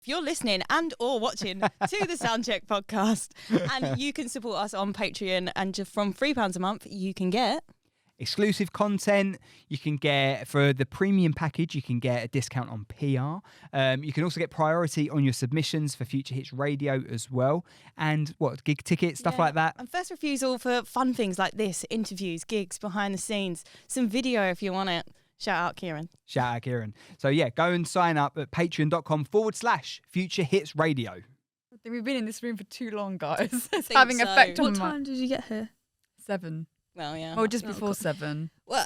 if you're listening and or watching to the Soundcheck podcast, and you can support us on Patreon, and just from £3 a month, you can get exclusive content. You can get, for the premium package, you can get a discount on PR. You can also get priority on your submissions for Future Hits Radio as well. And gig tickets, stuff like that. And first refusal for fun things like this, interviews, gigs, behind the scenes, some video if you want it. Shout out Kieran. So yeah, go and sign up at patreon.com/Future Hits Radio. I think we've been in this room for too long, guys. It's having effect on What time did you get here? 7. Well, yeah. Or just before 7. Well,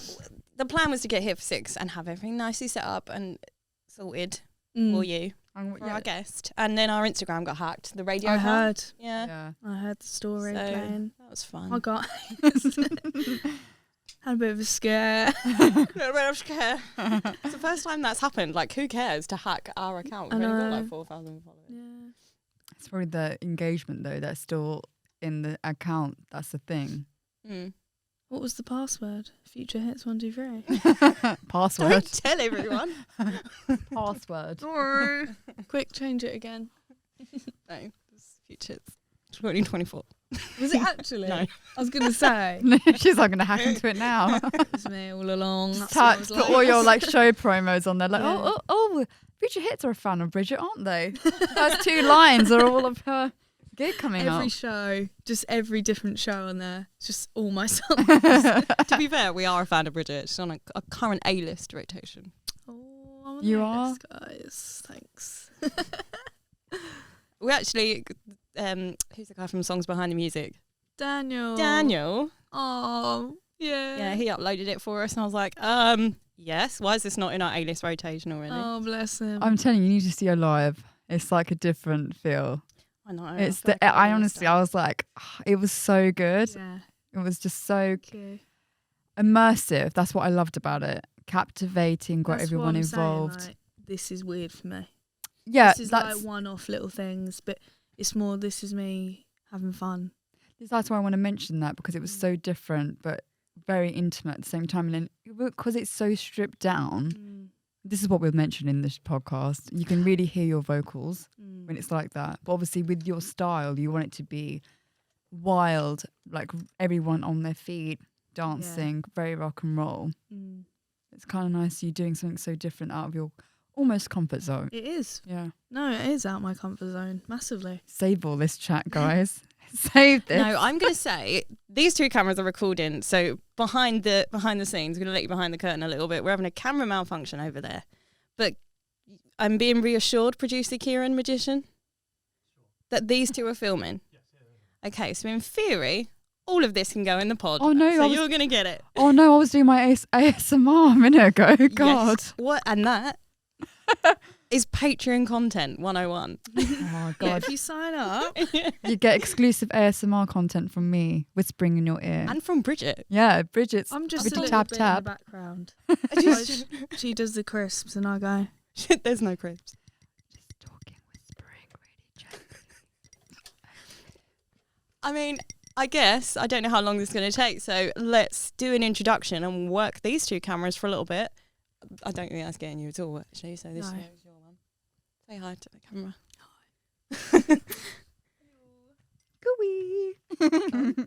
the plan was to get here for 6 and have everything nicely set up and sorted for you, for our guest. And then our Instagram got hacked. The radio I account. heard. Yeah. I heard the story So, playing. that was fun. Oh, God. Had a bit of a scare. It's the first time that's happened. Like, who cares to hack our account? We've only got like 4,000 followers. Yeah. It's probably the engagement, though, that's still in the account. That's the thing. What was the password? Future Hits 1, 2, 3. Password. Don't tell everyone. Password. Quick, change it again. No, it's Future 2024. Was it actually? No. I was going to say. She's not going to hack into it now. It was me all along. That's what I was Put like. all your show promos on there. Like, Yeah. oh, Future Hits are a fan of Bridget, aren't they? Those 2 lines are all of her gig coming up. Every show, just every different show on there. It's just all my songs. To be fair, we are a fan of Bridget. She's on a current A-list rotation. Oh, I'm on You the are? list, guys. Thanks. We actually, who's the guy from Songs Behind the Music? Daniel. Oh, yeah. Yeah, he uploaded it for us, and I was like, yes. Why is this not in our A-list rotation already? Oh, bless him. I'm telling you, you need to see her live. It's like a different feel. I know. It's feel like I I honestly, I was like, it was so good. Yeah. It was just so Okay. immersive. That's what I loved about it. Captivating, got That's what everyone I'm saying, involved. like, this is weird for me. Yeah, This is like one-off little things, but it's more, this is me having fun. that's why I want to mention that, because it was so different but very intimate at the same time. And then because it's so stripped down, this is what we've mentioned in this podcast. You can really hear your vocals when it's like that. But obviously with your style, you want it to be wild, like everyone on their feet, dancing, very rock and roll. It's kind of nice you doing something so different out of your almost comfort zone. It is. Yeah. No, it is out of my comfort zone, massively. Save all this chat, guys. Save this. No, I'm going to say these 2 cameras are recording. So behind the scenes, I'm going to let you behind the curtain a little bit. We're having a camera malfunction over there. But I'm being reassured, producer Kieran, magician, that these 2 are filming. Okay, so in theory, all of this can go in the pod. Oh, no. So you're going to get it. Oh, no, I was doing my ASMR a minute ago. God. Yes. What? And that is Patreon content 101. Oh, God. Yeah, if you sign up. You get exclusive ASMR content from me, whispering in your ear. And from Bridget. Yeah, Bridget's I'm just with a the little tap bit tap. in the background. Just, She does the crisps and I go. there's no crisps. Just talking, whispering, really gently. I mean, I guess, I don't know how long this is going to take, so let's do an introduction and work these 2 cameras for a little bit. I don't think that's getting you at all, actually, so this No. is your one. Say hi to the camera. Gooey.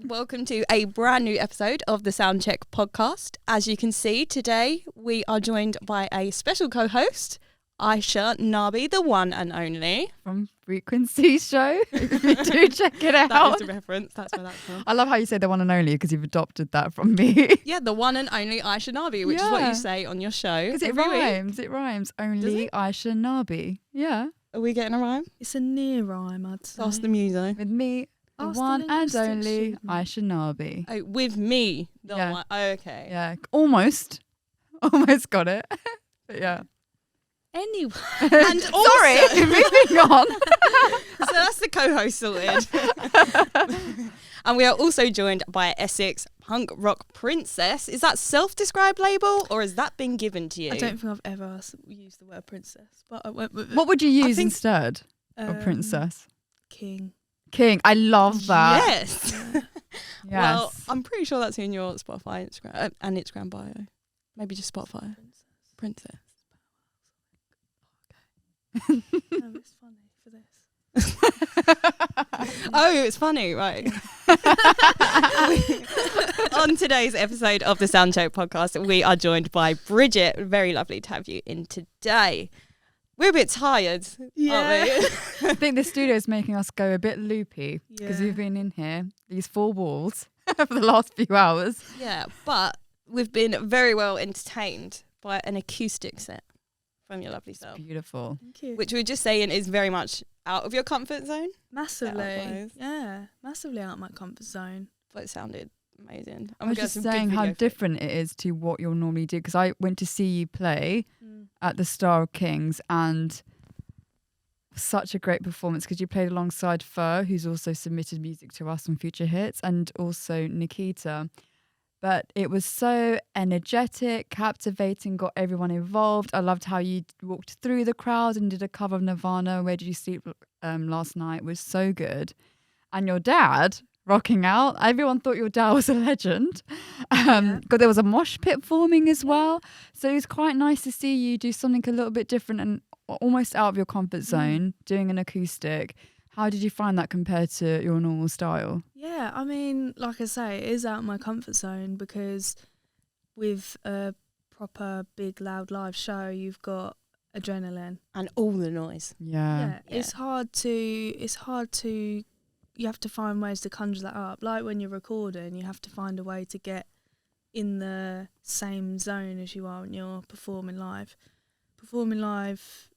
Welcome to a brand new episode of the Soundcheck podcast. As you can see, today we are joined by a special co-host, Aisha Nabi, the one and only. From Frequency Show. If you do check it That out. is the reference, that's where that's from. I love how you say the one and only, because you've adopted that from me. Yeah, the one and only Aisha Nabi, which is what Yeah. you say on your show. Because it every week. rhymes. It rhymes. Only it? Aisha Nabi. Yeah. Are we getting a rhyme? It's a near rhyme, I'd say. Ask the muso. With me, the Ask the one and linguistics only student. Aisha Nabi. Oh, with me. The Yeah. one. Oh, okay. Yeah. Almost. Almost got it. But yeah. Anyway. And also, Sorry, moving on. so that's the co-host sorted. And we are also joined by Essex punk rock princess. Is that self-described label or has that been given to you? I don't think I've ever used the word princess, but I went with What would you use think- instead of princess? King. King. I love that. Yes. Yes. Well, I'm pretty sure that's in your Spotify Instagram and Instagram bio. Maybe just Spotify. Princess. No, it's funny for this. Oh, it's funny, right? On today's episode of the Sound Show podcast, we are joined by Bridget. Very lovely to have you in today. We're a bit tired, aren't we? I think the studio is making us go a bit loopy because Yeah. we've been in here, these four walls, for the last few hours. Yeah, but we've been very well entertained by an acoustic set from your lovely self, Beautiful. Thank you. which we were just saying is very much out of your comfort zone, Massively. Sound-wise. Yeah, massively out of my comfort zone. but it sounded amazing. I was just saying how different it is to what you'll normally do because I went to see you play at the Star of Kings and such a great performance because you played alongside Fur, who's also submitted music to us on Future Hits, and also Nikita. But it was so energetic, captivating, got everyone involved. I loved how you walked through the crowd and did a cover of Nirvana, Where Did You Sleep last night. It was so good. And your dad rocking out. Everyone thought your dad was a legend. But there was a mosh pit forming as well. So it was quite nice to see you do something a little bit different and almost out of your comfort zone, doing an acoustic. How did you find that compared to your normal style? Yeah, I mean, like I say, it is out of my comfort zone because with a proper big loud live show, you've got adrenaline. And all the noise. Yeah. It's hard to you have to find ways to conjure that up. Like when you're recording, you have to find a way to get in the same zone as you are when you're performing live. Performing live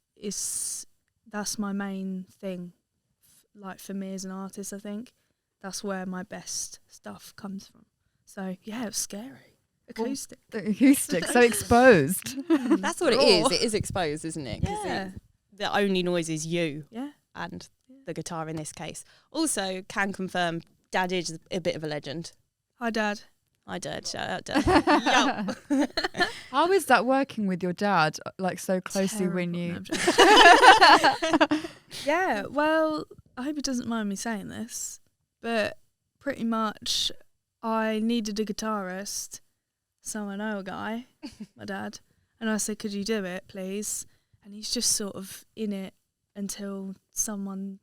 that's my main thing. Like for me as an artist, I think that's where my best stuff comes from. So yeah, it was scary. Acoustic. The acoustic, so exposed. That's what it is. It is exposed, isn't it? 'Cause Yeah. the only noise is you Yeah. and the guitar in this case. Also, can confirm Dad is a bit of a legend. Hi, Dad. Hi, Dad. Shout out, Dad. Yo. How is that working with your dad, like so closely when Terrible. you... No, I'm joking. Yeah, well, I hope he doesn't mind me saying this, but pretty much I needed a guitarist, so I know a guy, my dad, and I said, could you do it, please? And he's just sort of in it until someone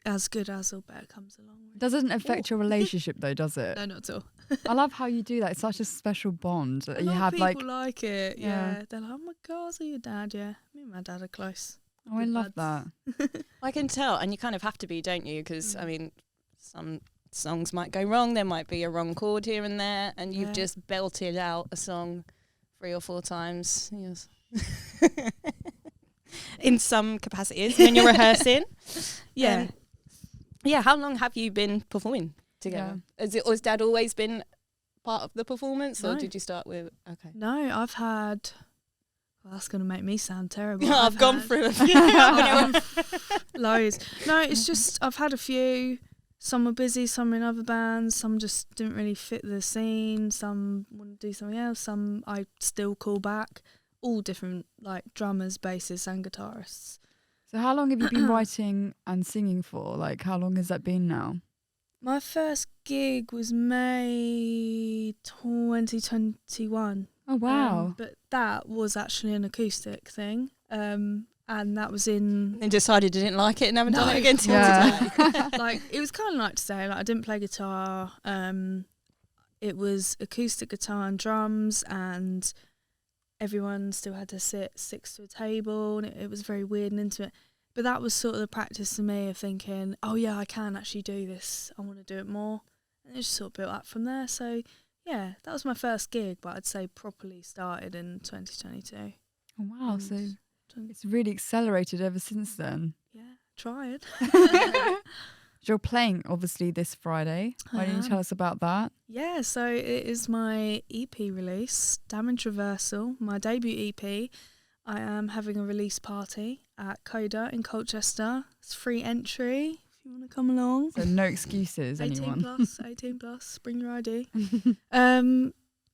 as good as or better comes along. Doesn't affect your relationship though, does it? No, not at all. I love how you do that. It's such a special bond that A you lot have of like... people like it, Yeah. yeah. They're like, oh my God, so your dad, yeah. Me and my dad are close. Oh, I Good love lads. that. I can tell, and you kind of have to be, don't you? Because, I mean, some songs might go wrong. There might be a wrong chord here and there, and you've Yeah. just belted out a song 3 or 4 times. Yes. In some capacities when you're rehearsing. Yeah. Yeah, how long have you been performing together? Has Dad always been part of the performance, or No. did you start with... Okay. No, I've had... Well, that's going to make me sound terrible. I've gone had- through a few. Loads. No, it's just I've had a few. Some were busy, some were in other bands, some just didn't really fit the scene, some want to do something else, some I still call back. All different, like drummers, bassists and guitarists. So how long have you been writing and singing for? Like how long has that been now? My first gig was May 2021. Oh wow. But that was actually an acoustic thing. And that was in And decided you didn't like it and haven't done No. it again till Yeah. today. like it was kind of like to say like I didn't play guitar. It was acoustic guitar and drums, and everyone still had to sit 6 to a table, and it was very weird and intimate. But that was sort of the practice for me of thinking, oh yeah, I can actually do this. I want to do it more, and it just sort of built up from there. So yeah, that was my first gig, but I'd say properly started in 2022. Oh wow. And So it's really accelerated ever since then. yeah, trying. You're playing obviously this Friday. Why don't you tell us about that? Yeah, so it is my EP release, Damage Reversal, my debut EP. I am having a release party at Coda in Colchester. It's free entry if you want to come along. So no excuses, 18 anyone. plus, 18 plus, bring your ID.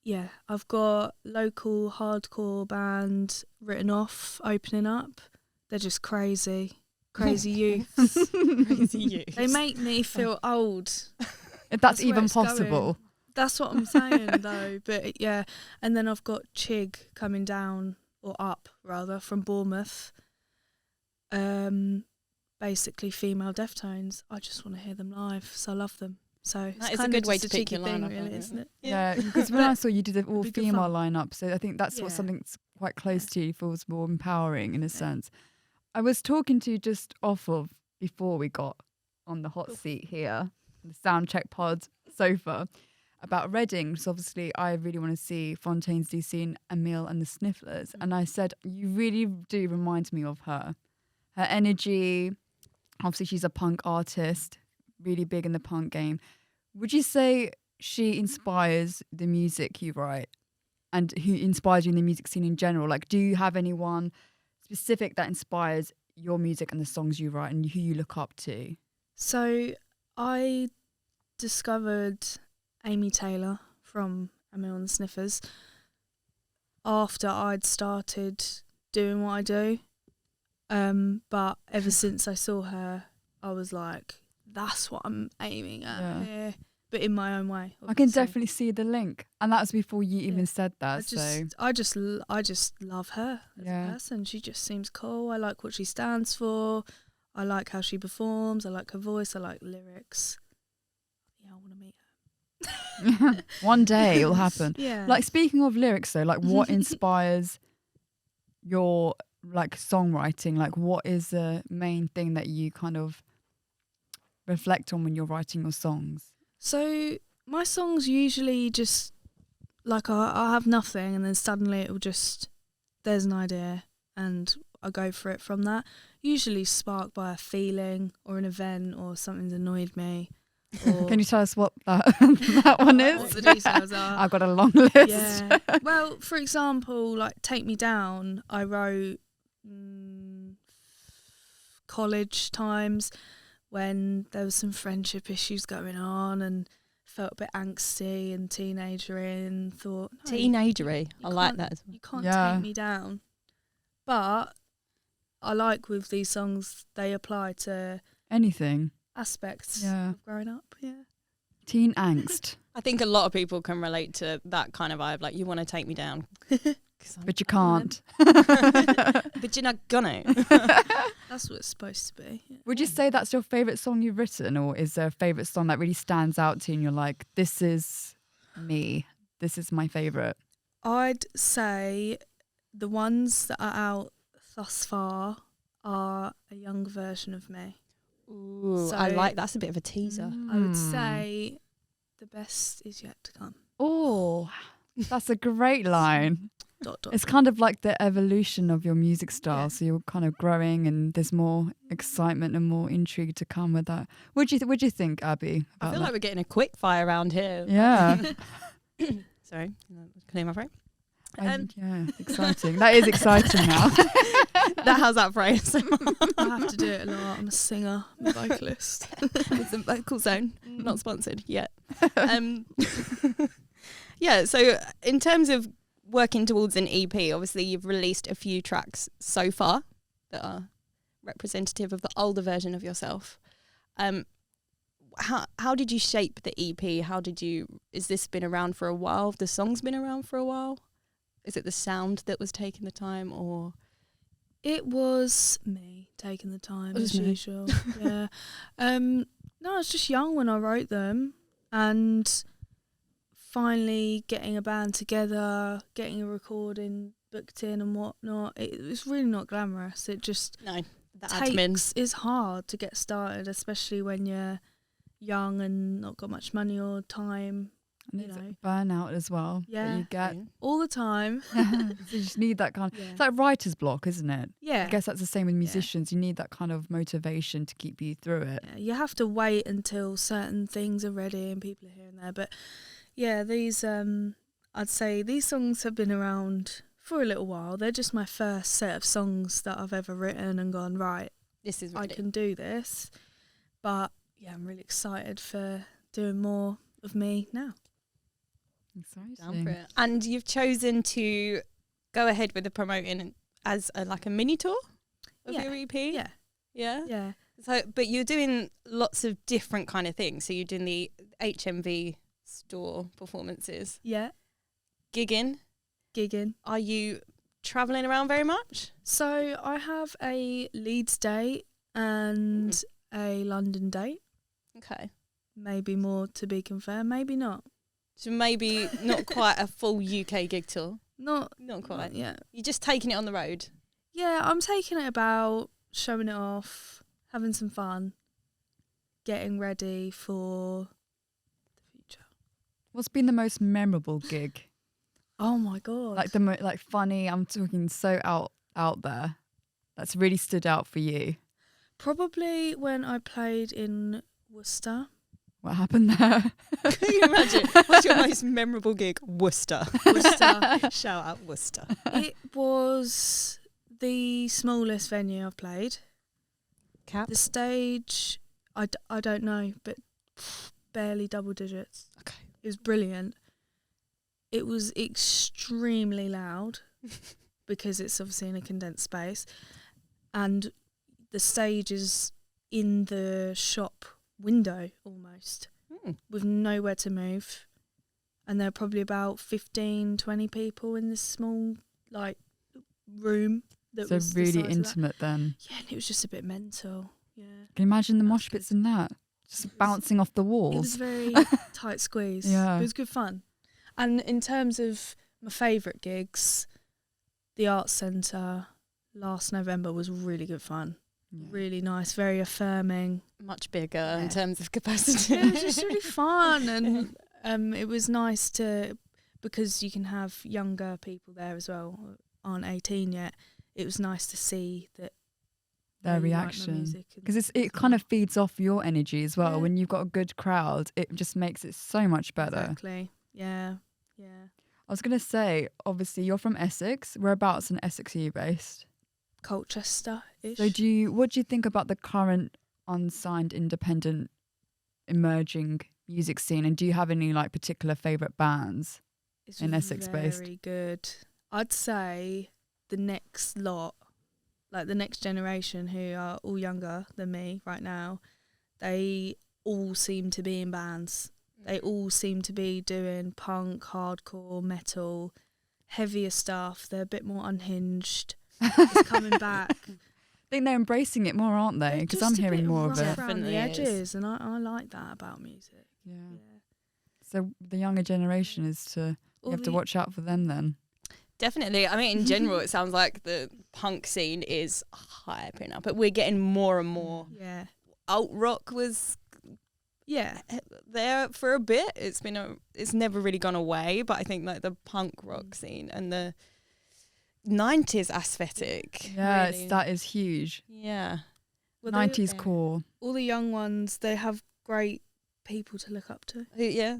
Yeah, I've got local hardcore band Written Off opening up. They're just crazy youths. Crazy you. They make me feel old. If that's That's where even it's going. possible. That's what I'm saying though. But yeah, and then I've got Chig coming down, or up rather, from Bournemouth. basically female Deftones. I just want to hear them live, so I love them. So That it's is a good way just to a pick cheeky your thing, lineup, really, aren't isn't it? it? Yeah, because when I saw you did the all be good female fun. lineup, so I think that's what Yeah. something's quite close to you feels more empowering in a Yeah. sense. I was talking to you just off of before we got on the hot seat here, the Soundcheck Pod sofa, about Reading. So obviously I really want to see Fontaines DC and Emile and the Snifflers. And I said, you really do remind me of her. Her energy, obviously she's a punk artist, really big in the punk game. Would you say she inspires the music you write and who inspires you in the music scene in general? Like, do you have anyone specific that inspires your music and the songs you write and who you look up to? So I discovered Amy Taylor from Emile and the Sniffers after I'd started doing what I do. But ever since I saw her, I was like, that's what I'm aiming at here. But in my own way. I can obviously. definitely see the link. And that was before you even Yeah. said that. I just love her as a person. She just seems cool. I like what she stands for. I like how she performs. I like her voice. I like lyrics. Yeah, I want to meet her. One day it'll happen. Yeah. Like, speaking of lyrics though, like what inspires your like songwriting? Like, what is the main thing that you kind of reflect on when you're writing your songs? So my songs usually just like I have nothing, and then suddenly it will just, there's an idea and I go for it from that. Usually sparked by a feeling or an event or something's annoyed me. Or Can you tell us what that one is? what the details are? I've got a long list. Yeah. Well, for example, like Take Me Down, I wrote college times when there was some friendship issues going on and felt a bit angsty and teenagery and thought, no, Teenagery. you I like can't- that as well. You can't Yeah. take me down. But I like with these songs, they apply to Anything. aspects Yeah. of growing up. Yeah. Teen angst. I think a lot of people can relate to that kind of vibe. Like, you want to take me down. But you can't. But you're not gonna. That's what it's supposed to be. Yeah. Would you say that's your favourite song you've written, or is there a favourite song that really stands out to you and you're like, this is me, this is my favourite? I'd say the ones that are out thus far are a younger version of me. Ooh, So- I like that's a bit of a teaser. I would say the best is yet to come. Oh, that's a great line. ... Dot. It's kind of like the evolution of your music style. Yeah. So you're kind of growing and there's more excitement and more intrigue to come with that. What do you think, Abby? I about feel that? like we're getting a quick fire round here. Yeah. Sorry, clear my throat. Yeah, exciting. That is exciting now. How's that phrase? I have to do it a lot. I'm a singer, I'm a vocalist. It's a vocal zone, not sponsored yet. Yeah, so in terms of working towards an EP, obviously you've released a few tracks so far that are representative of the older version of yourself. How did you shape the EP? Is this been around for a while? Have the songs been around for a while? Is it the sound that was taking the time, or? It was me taking the time, It was as me. usual. Yeah. No, I was just young when I wrote them, and finally getting a band together, getting a recording booked in and whatnot. It's really not glamorous. It just No, the admin. is hard to get started, especially when you're young and not got much money or time. And You it's know. burnout as well. That Yeah. you get. All the time. So you just need that kind of, Yeah. it's like writer's block, isn't it? Yeah. I guess that's the same with musicians. You need that kind of motivation to keep you through it. Yeah, you have to wait until certain things are ready and people are here and there. But yeah, these I'd say these songs have been around for a little while. They're just my first set of songs that I've ever written and gone, right, This is I ready. can do this. But yeah, I'm really excited for doing more of me now. Down Exciting. for it. And you've chosen to go ahead with the promoting as like a mini tour of Yeah. your EP. Yeah. Yeah. Yeah. So, but you're doing lots of different kind of things. So you're doing the HMV store performances, Yeah. gigging. Gigging. Are you travelling around very much? So I have a Leeds date and a London date. Okay. Maybe more to be confirmed, maybe not. So maybe not quite a full UK gig tour. Not quite. Yeah. You're just taking it on the road. Yeah, I'm taking it about, showing it off, having some fun, getting ready for the future. What's been the most memorable gig? Oh my god. Like like funny, I'm talking so out there. That's really stood out for you. Probably when I played in Worcester. What happened there? Can you imagine? What's your most memorable gig? Worcester. Shout out Worcester. It was the smallest venue I've played. Cap? The stage, I don't know, but barely double digits. Okay. It was brilliant. It was extremely loud because it's obviously in a condensed space. And the stage is in the shop window almost, with nowhere to move. And there are probably about 15, 20 people in this small room. That was really the size intimate then. Yeah, and it was just a bit mental. Yeah. Can you imagine the That was mosh pits in that? Just bouncing off the It was walls. very tight squeeze. Yeah. It was good fun. And in terms of my favourite gigs, the Arts Centre last November was really good fun. Yeah. Really nice, very affirming. Much bigger in Yeah. terms of capacity. It was just really fun, and it was nice because you can have younger people there as well, who aren't 18 yet. It was nice to see that Their they like my reaction. music Because it kind of feeds off your energy as well. Yeah. When you've got a good crowd, it just makes it so much better. Exactly. Yeah. I was going to say, obviously, you're from Essex. Whereabouts in Essex are you based? Colchester-ish. So what do you think about the current unsigned independent emerging music scene? And do you have any particular favourite bands It's in Essex based? Very good. I'd say the next lot, the next generation who are all younger than me right now, they all seem to be in bands. They all seem to be doing punk, hardcore, metal, heavier stuff. They're a bit more unhinged. It's coming back. I think they're embracing it more, aren't they? They're Because just I'm a hearing bit more of rough it. around Definitely the is. edges, and I like that about music. Yeah. Yeah. So the younger generation you have to watch out for them then. Definitely. I mean, in general, it sounds like the punk scene is hyping up, but we're getting more and more. Yeah. Alt rock was there for a bit. It's never really gone away, but I think the punk rock scene and the 90s aesthetic. Yeah, really. that is huge. Yeah. Well, 90s core. all the young ones, they have great people to look up to. Yeah.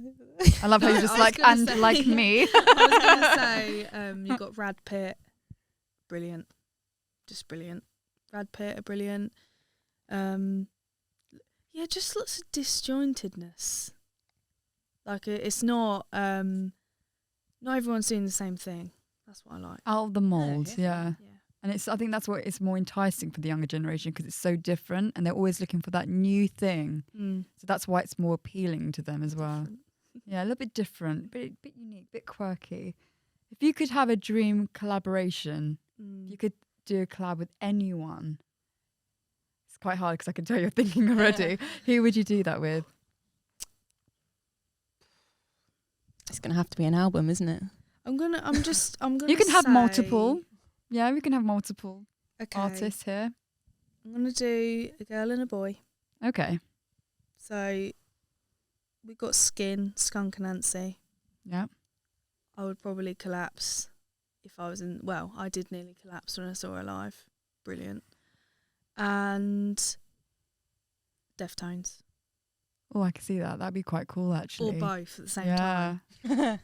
I love how you're I just was gonna say- like me. I was going to say, you've got Brad Pitt, brilliant, just brilliant. Brad Pitt are brilliant. Yeah, just lots of disjointedness. It's not everyone's doing the same thing. That's what I like. Out of the mould, yeah. Yeah. And I think that's what it's more enticing for the younger generation because it's so different and they're always looking for that new thing. So that's why it's more appealing to them as well. Different. Yeah, a little bit different, bit unique, bit quirky. If you could have a dream collaboration, you could do a collab with anyone. It's quite hard because I can tell you're thinking already. Who would you do that with? It's going to have to be an album, isn't it? I'm gonna You can have say- multiple. Yeah, we can have multiple Okay. artists here. I'm gonna do a girl and a boy. Okay. So we've got Skunk and Nancy. Yeah. I would probably collapse if I was in. Well, I did nearly collapse when I saw her live. Brilliant. And Deftones. Oh, I can see that. That'd be quite cool, actually. Or both at the same Yeah. time.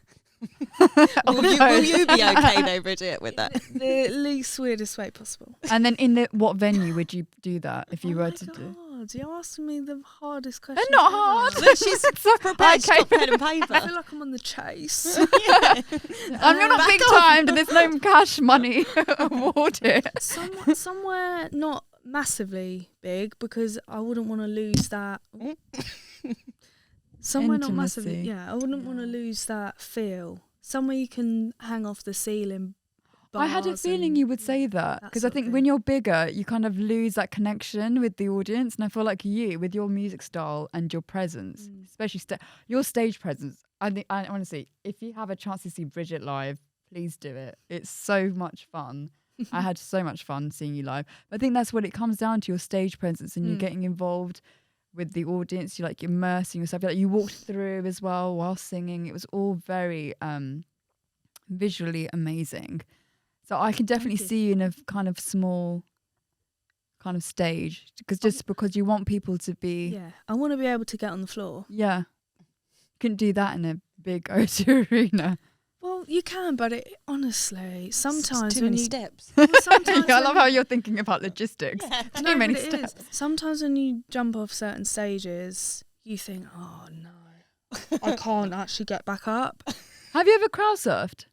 Will you be okay though, Bridget, with that? The least weirdest way possible. And then what venue would you do that if you Oh were my to do? God, you're asking me the hardest question. They're not hard. Look, she's prepared. She's got pen and I paper. feel like I'm on the chase. I'm not big time, and there's no cash money awarded. Somewhere not massively big because I wouldn't want to lose that. Somewhere not massively, Intimacy. yeah. I wouldn't want to lose that feel. Somewhere you can hang off the ceiling I had a bars feeling and you would say that that because I sort of think thing. when you're bigger, you kind of lose that connection with the audience. And I feel like you, with your music style and your presence, especially your stage presence, I think, I honestly, if you have a chance to see Bridget live, please do it. It's so much fun. I had so much fun seeing you live. But I think that's what it comes down to, your stage presence, and you're getting involved with the audience. You're like immersing yourself. Like you walked through as well while singing. It was all very visually amazing. So I can definitely see you in a kind of small kind of stage, because you want people to be. Yeah, I want to be able to get on the floor. Yeah. Couldn't do that in a big O2 arena. Well, you can, but it honestly sometimes too when many you steps. well, sometimes Yeah, I when love how you're thinking about logistics. Too No, many but it steps. is. Sometimes when you jump off certain stages, you think, "Oh no, I can't actually get back up." Have you ever crowd surfed?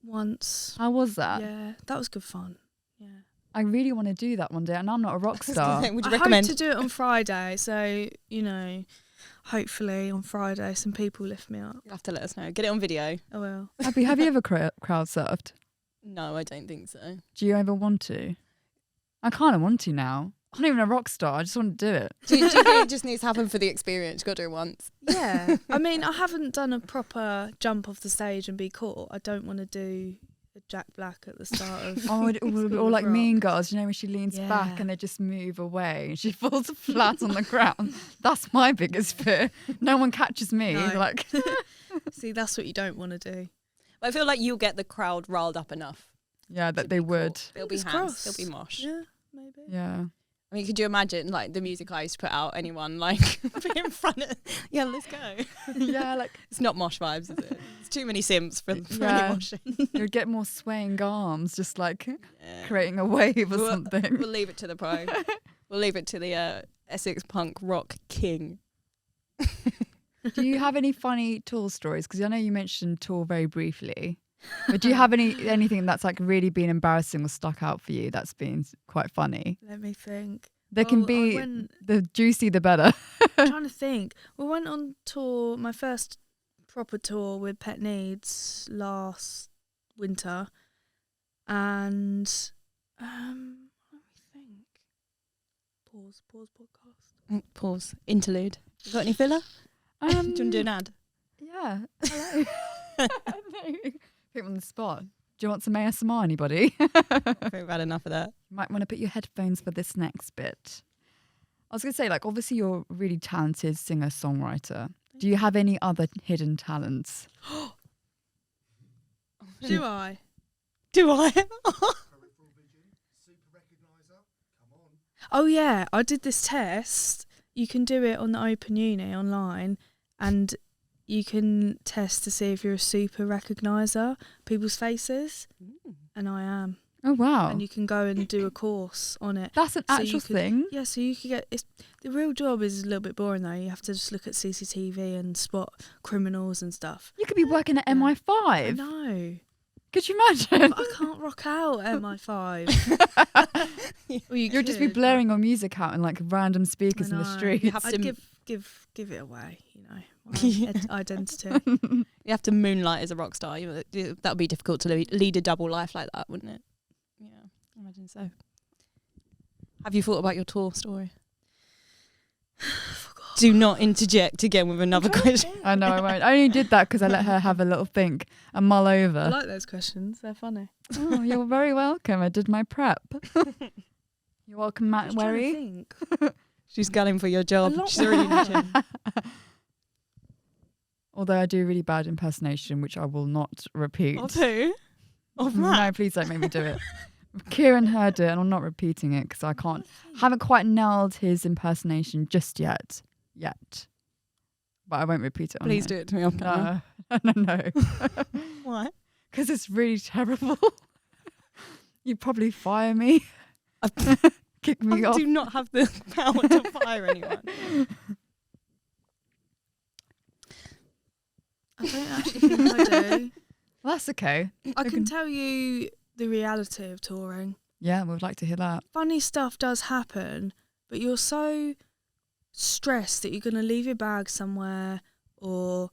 Once, How was that? yeah, that was good fun. Yeah, I really want to do that one day, and I'm not a rock star. Would you I recommend? hope to do it on Friday. So hopefully on Friday some people lift me up. You have to let us know. Get it on video. I will. Have you ever crowd surfed? No, I don't think so. Do you ever want to? I kind of want to now. I'm not even a rock star. I just want to do it. Do you think it just needs to happen for the experience? You've got to do it once. Yeah, I mean, I haven't done a proper jump off the stage and be caught. I don't want to do a Jack Black at the start of. Or like Rock. Mean Girls, when she leans back Yeah. and they just move away and she falls flat on the ground. That's my biggest fear. No one catches me. No. Like, See, that's what you don't want to do. But I feel like you'll get the crowd riled up enough. yeah, that to they be cool. would. There'll be Fingers hands. crossed. There'll be mosh. Yeah, maybe. Yeah. I mean, could you imagine like the music I used to put out? Anyone like in front of? Yeah, let's go. Yeah, like It's not mosh vibes, is it? It's too many Sims for Yeah. any moshing. you would get more swaying arms, just like Yeah. creating a wave or Well, something. We'll leave it to the pro. We'll leave it to the Essex punk rock king. Do you have any funny tour stories? Because I know you mentioned tour very briefly. But do you have anything that's like really been embarrassing or stuck out for you that's been quite funny? Let me think. There can Well, be I went- the juicy, the better. I'm trying to think. We went on tour, my first proper tour with Pet Needs last winter, and let me think. Pause podcast. Pause. Interlude. You got any filler? Do you want to do an ad? Yeah. Hello. Put him on the spot. Do you want some ASMR, anybody? I think we've had enough of that. You might want to put your headphones for this next bit. I was going to say, like, obviously you're a really talented singer-songwriter. Do you have any other hidden talents? Do I? Do I? Oh yeah, I did this test. You can do it on the Open Uni online, and you can test to see if you're a super recogniser people's faces, and I am. Oh, wow. And you can go and do a course on it. That's an So you actual could- thing? Yeah, so you could get. The real job is a little bit boring though. You have to just look at CCTV and spot criminals and stuff. You could be working at I MI5. know. Could you imagine? But I can't rock out MI5. Well, You'll just be could, but blaring your music out in like random speakers I in the know. streets. You have I'd to- give it away, my Yeah. identity. You have to moonlight as a rock star. That would be difficult to lead a double life like that, wouldn't it? Yeah, I imagine so. Have you thought about your tour story? Do not interject again with another question. I know I won't. I only did that because I let her have a little think and mull I over. like those questions. They're funny. Oh, you're very welcome. I did my prep. You're welcome, Matt Just trying to Wherry. think. She's gunning for your A job. lot She's already in the gym. Although I do really bad impersonation, which I will not repeat. Of who? Of Matt? No, please don't make me do it. Kieran heard it and I'm not repeating it because I haven't quite nailed his impersonation just yet. But I won't repeat it on Please here. do it to me off camera. No. Why? Because it's really terrible. You'd probably fire me. Kick me I off. do not have the power to fire anyone. I don't actually think I do. Well, that's okay. I can tell you the reality of touring. Yeah, we'd like to hear that. Funny stuff does happen, but you're so stressed that you're going to leave your bag somewhere, or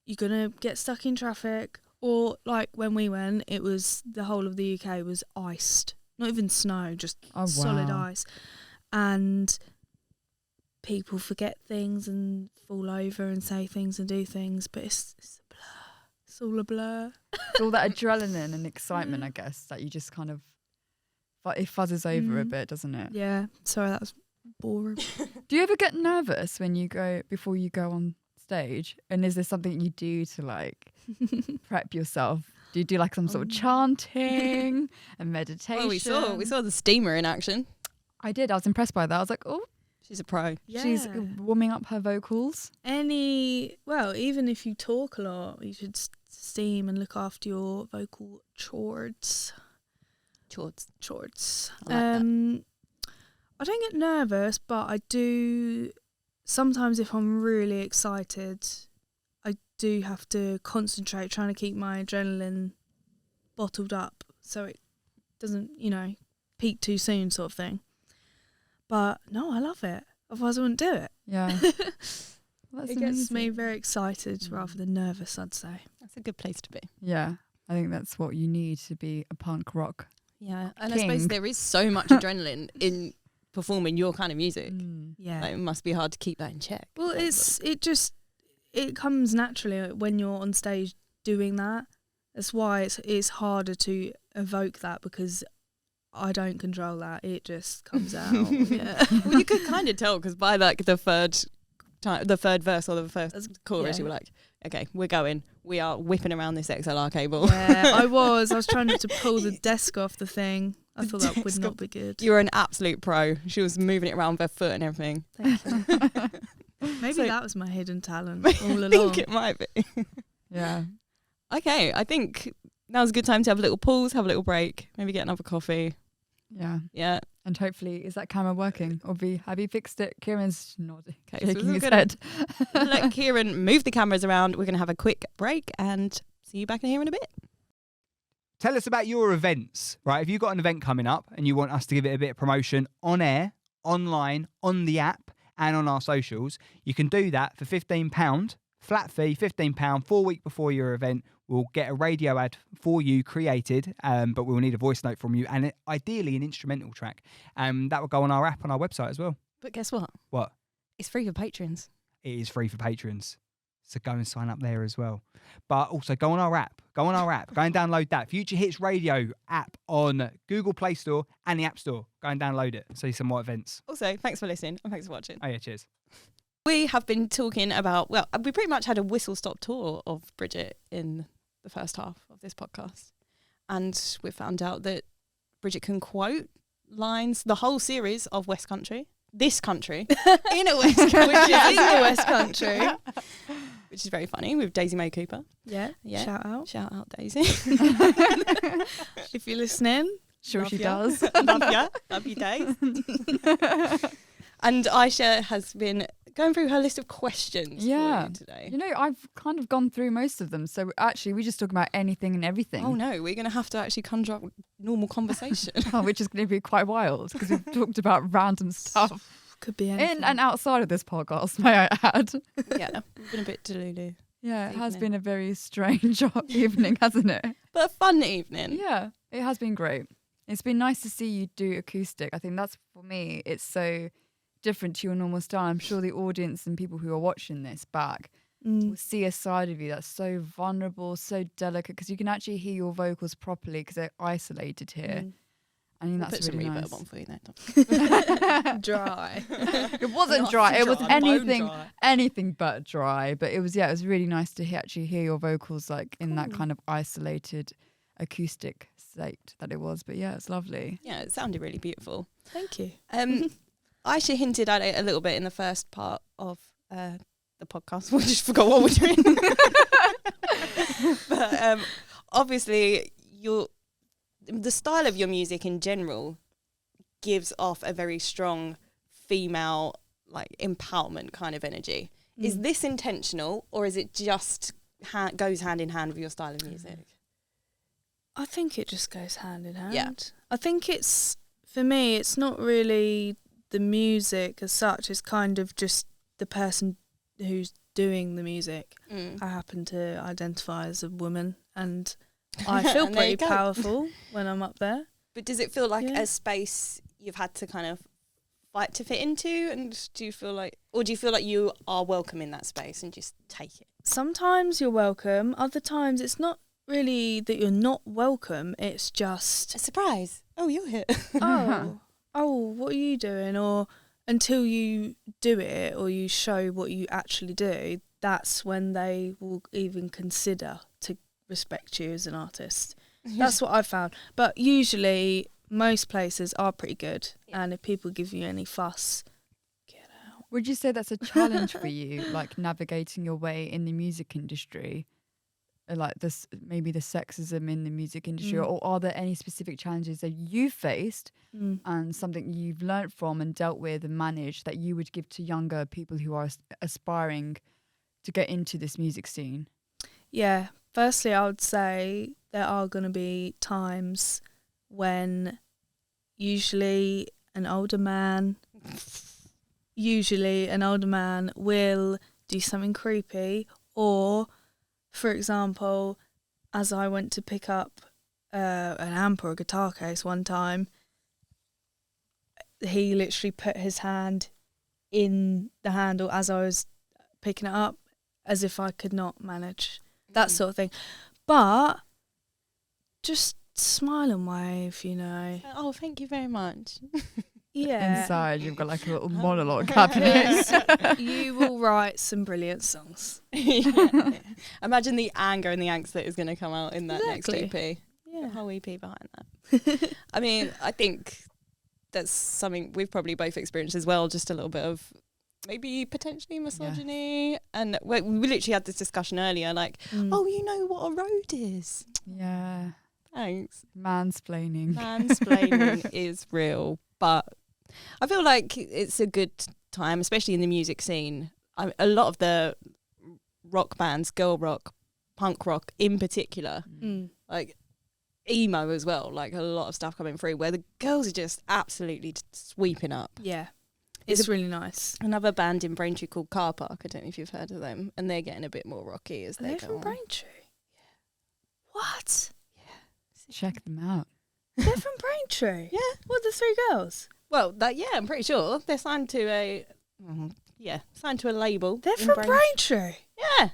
you're going to get stuck in traffic, Or like when we went, it was the whole of the UK was iced, not even snow, just solid ice, and people forget things and fall over and say things and do things, but it's a blur. It's all a blur. It's all that adrenaline and excitement, I guess, that you just kind of it fuzzes over a bit, doesn't it? Yeah. Sorry, that was boring. Do you ever get nervous when you go before you go on stage? And is there something you do to like prep yourself? Do you do like some sort of chanting and meditation? Well, we saw the steamer in action. I did. I was impressed by that. I was like, oh, She's a pro. Yeah. she's warming up her vocals. Even if you talk a lot, you should steam and look after your vocal chords. Chords. I like that. I don't get nervous, but I do. Sometimes, if I'm really excited, I do have to concentrate, trying to keep my adrenaline bottled up so it doesn't, peak too soon, sort of thing. But no, I love it. Otherwise, I wouldn't do it. Yeah. Well, It gets me very excited rather than nervous, I'd say. That's a good place to be. Yeah. I think that's what you need to be a punk rock. Yeah, and King. I suppose there is so much adrenaline in performing your kind of music. Yeah. Like, it must be hard to keep that in check. Well, it comes naturally when you're on stage doing that. That's why it's harder to evoke that, because I don't control that. It just comes out. Yeah. Well, you could kind of tell, because by like the third verse or the first chorus, you were like, okay, we're going. We are whipping around this XLR cable. Yeah, I was trying to pull the desk off the thing. I thought that would not be good. You were an absolute pro. She was moving it around with her foot and everything. Thank you. Maybe that was my hidden talent all along. I think it might be. Yeah. Okay, I think now's a good time to have a little pause, have a little break, maybe get another coffee. Yeah. Yeah. And hopefully, is that camera working? Or have you fixed it? Kieran's nodding, Okay, so shaking we're his gonna head. let Kieran move the cameras around. We're going to have a quick break and see you back in here in a bit. Tell us about your events, right? If you've got an event coming up and you want us to give it a bit of promotion on air, online, on the app, and on our socials, you can do that for £15, flat fee, £15, 4 weeks before your event. We'll get a radio ad for you created, but we'll need a voice note from you and ideally an instrumental track. That will go on our app on our website as well. But guess what? What? It's free for patrons. It is free for patrons. So go and sign up there as well. But also go on our app. Go and download that Future Hits Radio app on Google Play Store and the App Store. Go and download it. See some more events. Also, thanks for listening and thanks for watching. Oh yeah, cheers. We have been talking about, we pretty much had a whistle-stop tour of Bridget in the first half of this podcast. And we found out that Bridget can quote lines, the whole series of West Country. This country. In a West Country. Which is in the West Country. Which is very funny, with Daisy Mae Cooper. Yeah. Shout out Daisy. if you're listening. Sure Love she ya. does. Love ya. Love you, Daisy. And Aisha has been going through her list of questions for you today. You know, I've kind of gone through most of them. So actually, we just talk about anything and everything. Oh no, we're going to have to actually conjure up normal conversation. Which is going to be quite wild because we've talked about random stuff. Could be anything. In and outside of this podcast, may I add. Yeah, we've been a bit delulu. Yeah, it has Evening. been a very strange evening, hasn't it? But a fun evening. Yeah, it has been great. It's been nice to see you do acoustic. I think that's, for me, it's so different to your normal style. I'm sure the audience and people who are watching this back will see a side of you that's so vulnerable, so delicate, because you can actually hear your vocals properly because they're isolated here. I mean, We'll that's put really some nice. reverb on for you there. Dry. It wasn't Not dry. It was dry, bone anything, dry. anything but dry. But it was, it was really nice to actually hear your vocals like in that kind of isolated acoustic state that it was. But yeah, it's lovely. Yeah, it sounded really beautiful. Thank you. Aisha hinted at it a little bit in the first part of the podcast. We just forgot what we're doing. But obviously, the style of your music in general gives off a very strong female, like, empowerment kind of energy. Is this intentional, or is it just goes hand in hand with your style of music? I think it just goes hand in hand. Yeah. I think for me, it's not really the music as such. It's kind of just the person who's doing the music. I happen to identify as a woman, and I feel And there you pretty go. powerful when I'm up there. But does it feel like Yeah. a space you've had to kind of fight to fit into? And do you feel like you are welcome in that space and just take it? Sometimes you're welcome, other times it's not really that you're not welcome, it's just, A surprise. Oh, you're here. oh, what are you doing? Or until you do it or you show what you actually do, that's when they will even consider to respect you as an artist. That's what I've found. But usually most places are pretty good, and if people give you any fuss, get out. Would you say that's a challenge for you, like navigating your way in the music industry? Like this, maybe the sexism in the music industry, or are there any specific challenges that you faced and something you've learnt from and dealt with and managed that you would give to younger people who are aspiring to get into this music scene? Yeah, firstly, I would say there are going to be times when usually an older man will do something creepy, or, for example, as I went to pick up an amp or a guitar case one time, he literally put his hand in the handle as I was picking it up, as if I could not manage that sort of thing. But just smile and wave, you know. Oh, thank you very much. Yeah. Inside, you've got like a little monologue happening. You will write some brilliant songs. Yeah. Imagine the anger and the angst that is going to come out in that Exactly. next EP. Yeah. The whole EP behind that. I mean, I think that's something we've probably both experienced as well, just a little bit of maybe potentially misogyny. And we literally had this discussion earlier, like, oh, you know what a road is? Yeah. Thanks. Mansplaining. Mansplaining is real, but I feel like it's a good time, especially in the music scene. A lot of the rock bands, girl rock, punk rock in particular, like emo as well, like a lot of stuff coming through where the girls are just absolutely sweeping up. Yeah. It's really nice. Another band in Braintree called Car Park, I don't know if you've heard of them, and they're getting a bit more rocky as they They're go from on. Braintree? What? Check them out. They're from Braintree? Yeah. What, the three girls? Well, I'm pretty sure they're signed to a label. They're in from Braintree? Yeah.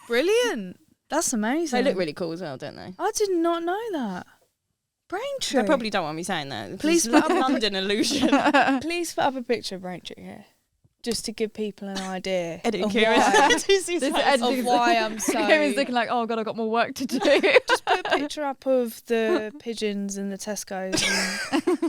Brilliant. That's amazing. They look really cool as well, don't they? I did not know that. Braintree. They probably don't want me saying that. Please Please, put up London illusion. Please put up a picture of Braintree here, just to give people an idea Edit of Kira's. why I'm so... Kira's looking like, oh God, I've got more work to do. Just put a picture up of the pigeons in the Tesco's,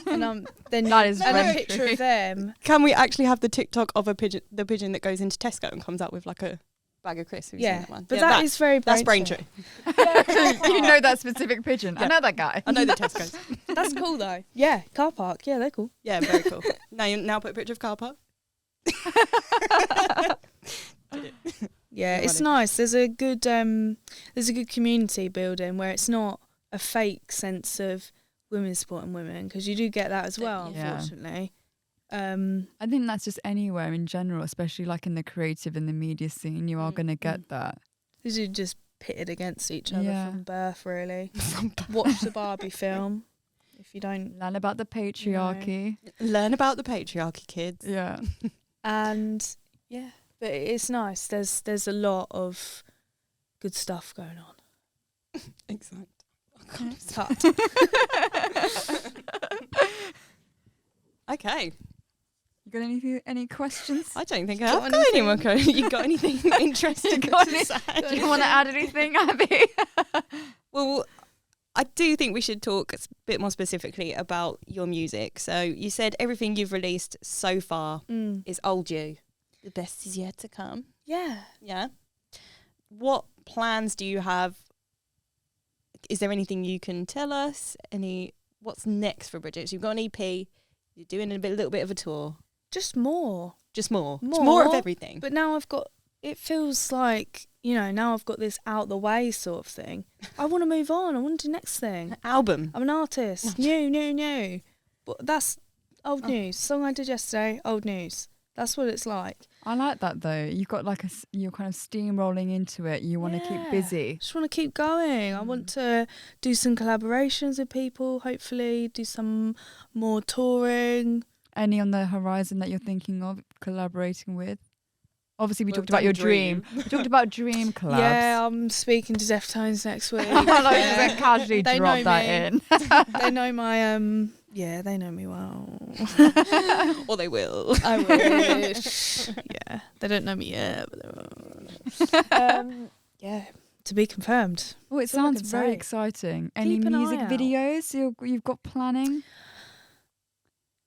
and then That is and a Braintree. picture of them. Can we actually have the TikTok of the pigeon that goes into Tesco and comes out with like a bag of crisps? Have you seen Yeah, that one? but Yeah, that is very that's Braintree. Braintree. You know that specific pigeon. I know that guy. I know the Tesco's. That's cool though. Yeah, car park. Yeah, they're cool. Yeah, very cool. Now put a picture of Car Park. Yeah, You're it's funny. nice. There's a good community building where it's not a fake sense of women supporting women, because you do get that as well, Yeah. unfortunately. I think that's just anywhere in general, especially like in the creative and the media scene, you are going to get that. These are just pitted against each other Yeah. from birth, really. Watch the Barbie film if you don't. Learn about the patriarchy. Learn about the patriarchy, kids. Yeah. And yeah, but it's nice. There's a lot of good stuff going on. Exactly. Cut. Okay. You got any questions? I don't think Got I've got any more. You got anything interesting Got to any- say? Do you want to add anything, Abby? Well, I do think we should talk a bit more specifically about your music. So you said everything you've released so far is old you. The best is yet to come. Yeah. Yeah. What plans do you have? Is there anything you can tell us? What's next for Bridget? So you've got an EP. You're doing a little bit of a tour. Just more. Just more. More. Just more of everything. But now it feels like, now I've got this out the way sort of thing. I want to move on. I want to do the next thing. Album. I'm an artist. New. But that's old news. Song I did yesterday, old news. That's what it's like. I like that though. You've got like you're kind of steamrolling into it. You want to keep busy. Just want to keep going. I want to do some collaborations with people, hopefully do some more touring. Any on the horizon that you're thinking of collaborating with? Obviously, we Well, talked about your dream. We talked about dream collabs. Yeah, I'm speaking to Deftones next week. I just casually They drop know that me. in. They know my they know me well. Or they will. I wish. Yeah, they don't know me yet, but they will. Yeah, to be confirmed. Oh, it That's all I sounds can very say. exciting. Any Keep an music eye out. videos you've got planning?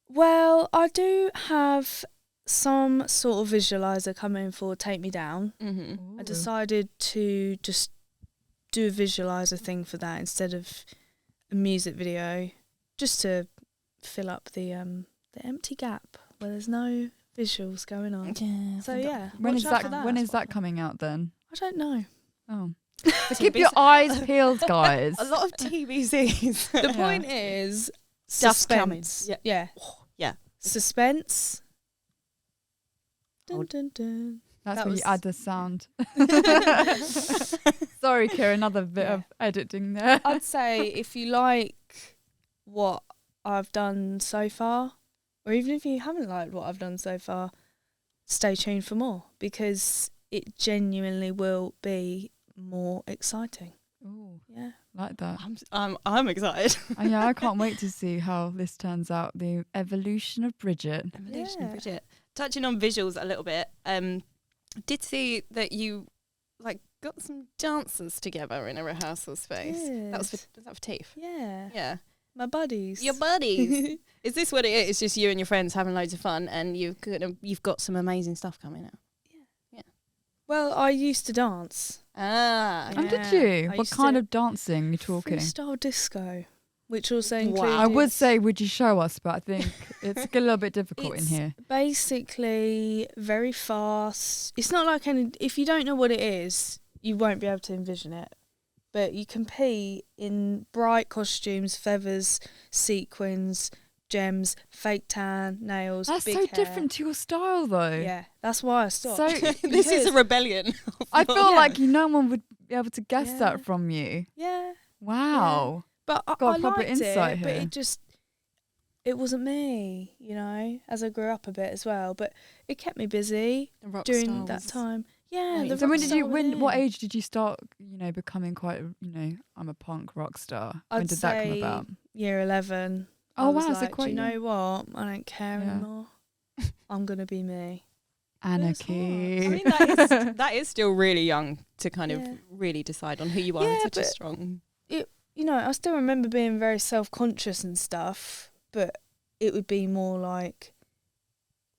Well, I do have some sort of visualizer coming for Take Me Down. Mm-hmm. I decided to just do a visualizer thing for that instead of a music video, just to fill up the empty gap where there's no visuals going on. Yeah. So yeah, When watch is out that? for When is that coming out then? I don't know. Oh, so keep your eyes peeled, guys. A lot of TBCs. The Yeah. point is Stuff's coming. suspense. Yeah. Yeah. Yeah. Suspense. Dun, dun, dun. That's That when was- you add the sound. Sorry, Kira, another bit Yeah. of editing there. I'd say if you like what I've done so far, or even if you haven't liked what I've done so far, stay tuned for more, because it genuinely will be more exciting. Ooh, Yeah. like that. I'm excited. And yeah, I can't wait to see how this turns out. The evolution of Bridget. Evolution, Yeah. Bridget. Touching on visuals a little bit, did see that you got some dancers together in a rehearsal space. That was for Teeth. Yeah. Yeah. My buddies. Your buddies. Is this what it is? It's just you and your friends having loads of fun, and you've got some amazing stuff coming out. Well, I used to dance. Ah. Oh, Yeah. did you? I What used kind to- of dancing are you talking? Freestyle disco, which also Wow. includes... I would say, would you show us? But I think it's a little bit difficult in It's here. basically very fast. It's not like any... If you don't know what it is, you won't be able to envision it. But you compete in bright costumes, feathers, sequins, gems, fake tan, nails, That's big so hair. different to your style, though. Yeah, that's why I stopped. So This is a rebellion. I feel Yeah. like no one would be able to guess Yeah. that from you. yeah, Wow. but I Got a proper liked insight it, but here. it wasn't me, you know, as I grew up a bit as well. But it kept me busy Rock during star that was- time. Yeah, Right. the So rock when did you? star When? What within. age did you start? becoming quite. I'm a punk rock star. When I'd did that come say about? Year 11. Oh I was wow! So like, quite do you know young. what? I don't care Yeah. anymore. I'm gonna be me. Anarchy. I mean, that is still really young to kind of Yeah. really decide on who you are. Yeah, It's such a but- strong. You know, I still remember being very self-conscious and stuff, but it would be more like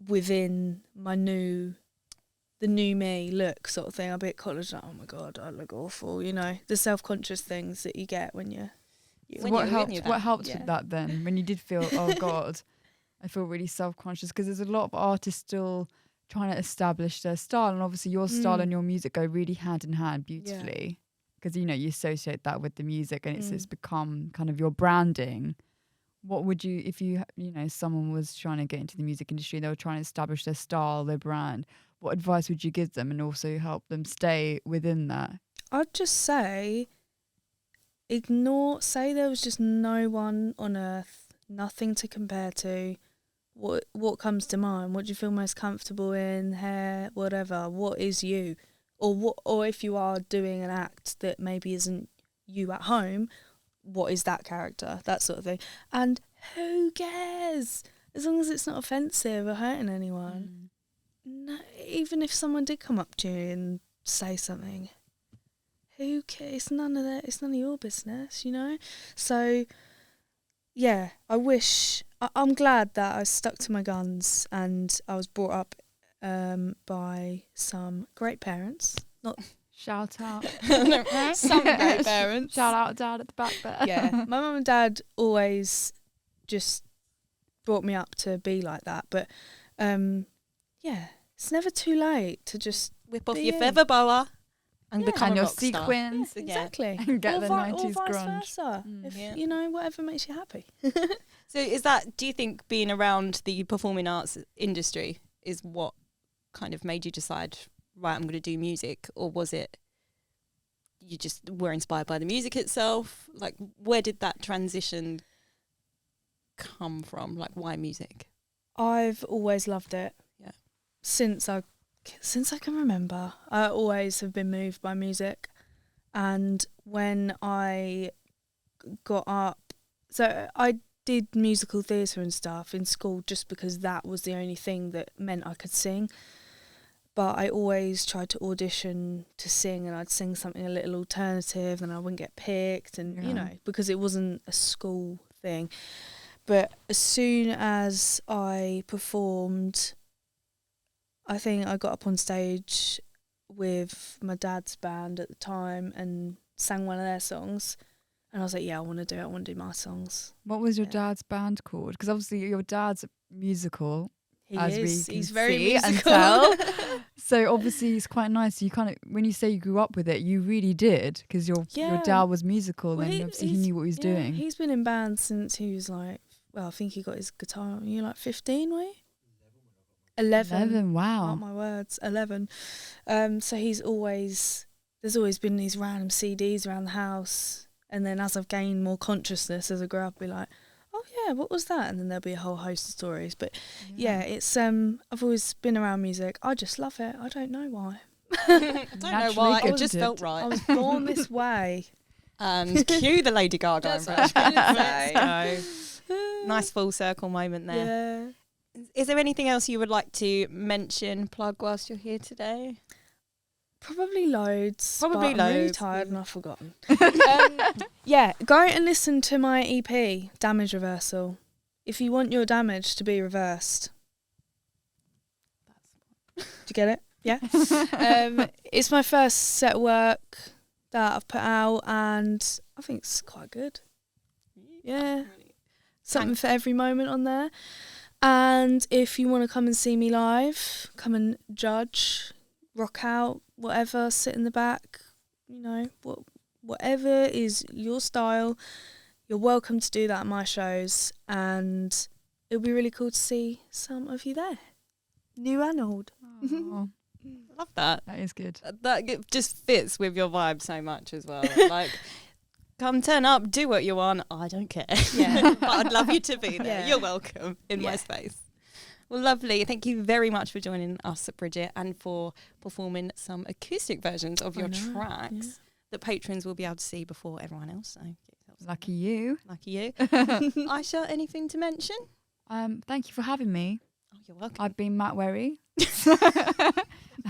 within the new me look sort of thing. I'd be at college like, oh my God, I look awful, you know, the self-conscious things that you get when you're... So When what you helped? knew What that, helped yeah. with that then? When you did feel, oh God, I feel really self-conscious, because there's a lot of artists still trying to establish their style, and obviously your style and your music go really hand in hand beautifully, because you associate that with the music, and it's become kind of your branding. What would you, if someone was trying to get into the music industry, they were trying to establish their style, their brand, what advice would you give them and also help them stay within that? I'd just say say there was just no one on earth, nothing to compare to. What comes to mind? What do you feel most comfortable in? Hair, whatever. What is you? Or if you are doing an act that maybe isn't you at home, what is that character? That sort of thing. And who cares? As long as it's not offensive or hurting anyone. No, even if someone did come up to you and say something, who cares? It's none of that. It's none of your business, you know. So, yeah, I'm glad that I stuck to my guns and I was brought up by some great parents. Not Shout out. some great parents. Shout out dad at the back there. Yeah, my mum and dad always just brought me up to be like that. But yeah, it's never too late to just Whip off Be your you. feather boa and Yeah. become And a your rock star. sequins. Yeah. exactly And get or the vi- 90s or vice grunge. versa. If Yeah. you know, whatever makes you happy. So do you think being around the performing arts industry, is what kind of made you decide, right, I'm going to do music? Or was it you just were inspired by the music itself? Like, where did that transition come from? Like, why music? I've always loved it. Yeah. Since I can remember, I always have been moved by music. And when I got up, so I did musical theatre and stuff in school just because that was the only thing that meant I could sing. But I always tried to audition to sing, and I'd sing something a little alternative and I wouldn't get picked, and you know, because it wasn't a school thing. But as soon as I performed, I think I got up on stage with my dad's band at the time and sang one of their songs. And I was like, yeah, I want to do my songs. What was your dad's band called? Because obviously your dad's musical. He's very musical. And tell. So obviously it's quite nice. You kind of, when you say you grew up with it, you really did, because your dad was musical, and obviously he knew what he was doing. He's been in bands since he was like, well, I think he got his guitar when you were like 15, were you? 11. Wow. Mark my words, 11. So there's always been these random CDs around the house. And then as I've gained more consciousness as I grew up, I'll be like, oh yeah, what was that? And then there'll be a whole host of stories. But yeah, it's I've always been around music. I just love it. I don't know why. I don't know why. It just felt right. I was born this way. And cue the Lady Gaga. That's what I was gonna say. Nice full circle moment there. Yeah. Is there anything else you would like to mention, plug whilst you're here today? Probably loads. But I'm really tired and I've forgotten. Yeah, go and listen to my EP, Damage Reversal. If you want your damage to be reversed. Did you get it? Yeah. It's my first set of work that I've put out, and I think it's quite good. Yeah. Something for every moment on there. And if you want to come and see me live, come and judge, rock out, whatever, sit in the back, you know, whatever is your style, you're welcome to do that at my shows, and it'll be really cool to see some of you there, new and old. Oh, Love that. that is good. That just fits with your vibe so much as well. Like, come turn up, do what you want. I don't care. Yeah. But I'd love you to be there. Yeah. You're welcome in my space. Well, lovely. Thank you very much for joining us, Bridget, and for performing some acoustic versions of your tracks that patrons will be able to see before everyone else. So Lucky you. lucky you. Aisha, anything to mention? Thank you for having me. Oh, you're welcome. I've been Matt Wherry.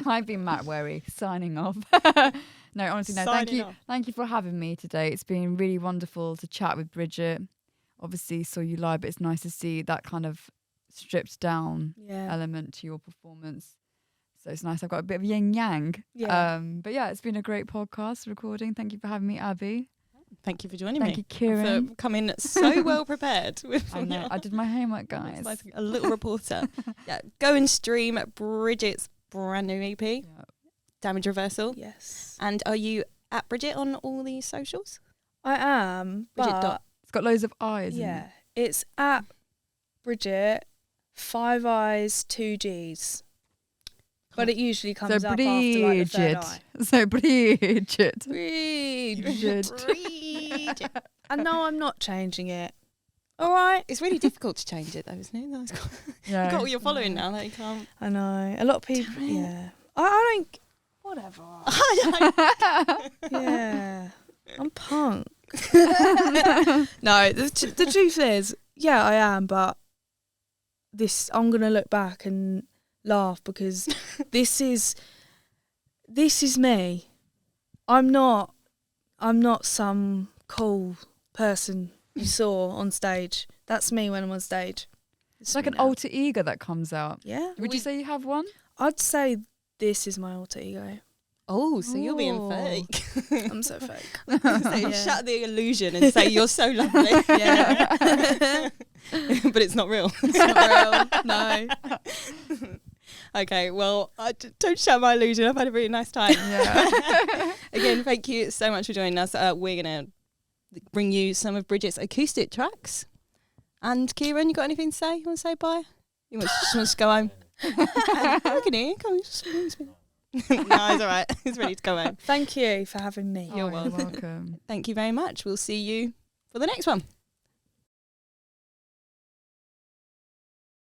I've been Matt Wherry, signing off. No, honestly, no. Signing off. Thank you for having me today. It's been really wonderful to chat with Bridget. Obviously, saw you live, but it's nice to see that kind of stripped down element to your performance. So it's nice. I've got a bit of yin yang. Yeah. But yeah, it's been a great podcast recording. Thank you for having me, Abby. Thank you for joining me. Thank you, Kieran. For coming so well prepared. I know. I did my homework, guys. Like a little reporter. Yeah, go and stream Bridget's brand new EP, Damage Reversal. Yes. And are you at Bridget on all the socials? I am, Bridget but It's got loads of eyes. yeah, it's at Bridget, 5 I's, 2 G's. But it usually comes So up after like the third eye. So Bridget. Bridget. Bridget. And no, I'm not changing it. All right. It's really difficult to change it though, isn't it? That's Yeah. You've got all your following now. Like, you can't. I know. A lot of people. Damn it. Yeah. I don't. Whatever. Yeah. I'm punk. No, the truth is, yeah, I am, but I'm gonna look back and laugh because this is me. I'm not some cool person you saw on stage. That's me when I'm on stage. It's like an alter ego that comes out. Yeah. Would you say you have one? I'd say this is my alter ego. Oh, so you're being Oh. fake. I'm so fake. So Yeah. shut the illusion and say you're so lovely. Yeah. But it's not real. It's not real. No. Okay, well, don't shut my illusion. I've had a really nice time. Yeah. Again, thank you so much for joining us. We're going to bring you some of Bridget's acoustic tracks. And Kieran, you got anything to say? You want to say bye? You just want to go home? Look at him. Come on, no, he's all right. He's ready to go home. Thank you for having me. You're Oh, welcome. welcome. Thank you very much. We'll see you for the next one.